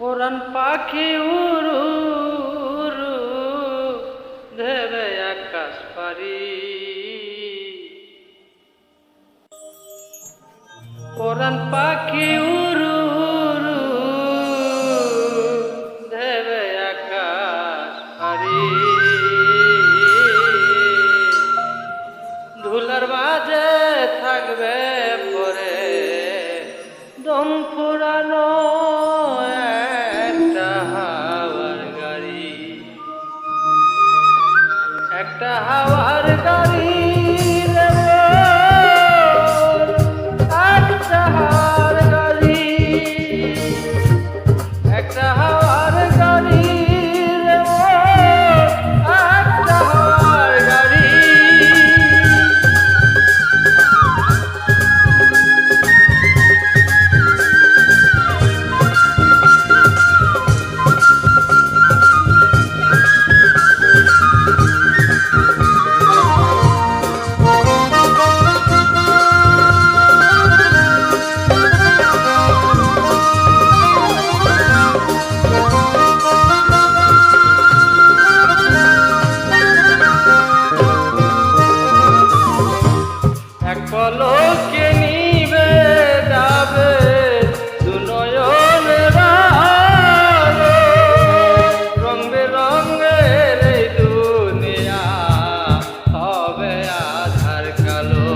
ওরান পাখি উড়ু উড়ু দেবে আকাশ পারি। ওরান পাখি উড়ু উড়ু দেবে আকাশ পারি। ধুলার মাঝে থাকবে পরে দম ফুরানো একটা হাওয়ার গাড়ি, একটা হাওয়ার গাড়ি রে মোর, একটা হাওয়ার গাড়ি, একটা হাওয়ার গাড়ি রে মোর, একটা হাওয়ার গাড়ি। পলকে নিবে যাবে দু নয়নের আলো, রং বেরঙের এই দুনিয়া হবে আধার কালো।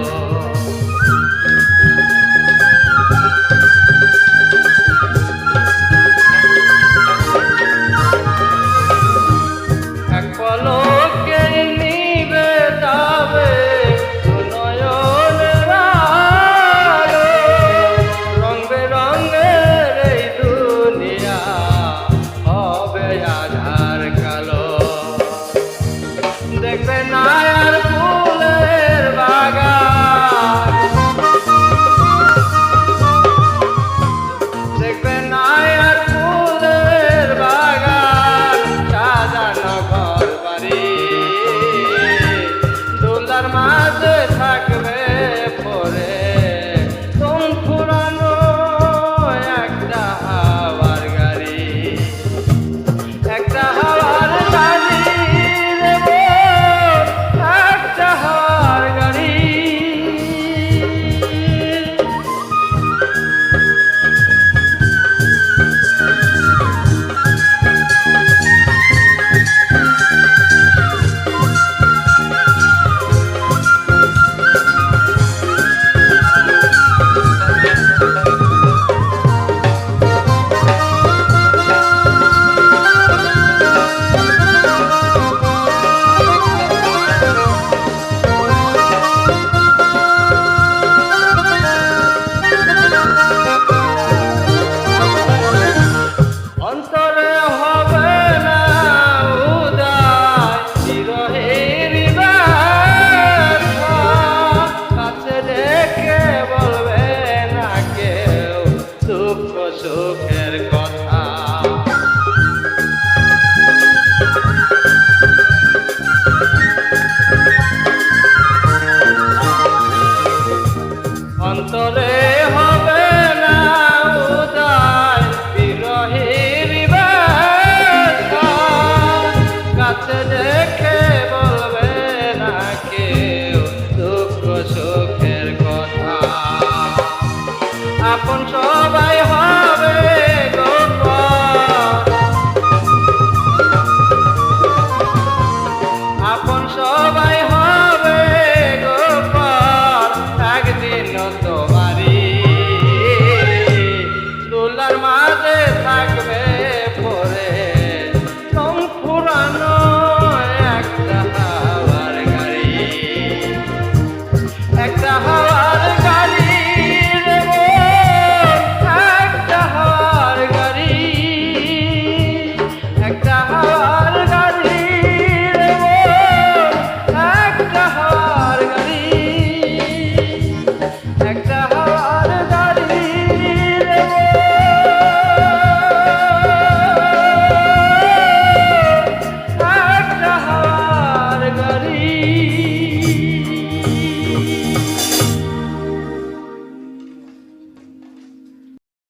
এক পলকে নিবে যাবে দেখবে না আর ফুলের বাগান, দেখবে না আর ফুলের বাগান, সাজানো ঘর বাড়ি। দোলার মাঝে থাকবে পরে দম ফুরানো একটা হাওয়ার গাড়ি, একটা হাওয়ার গাড়ি। সুখের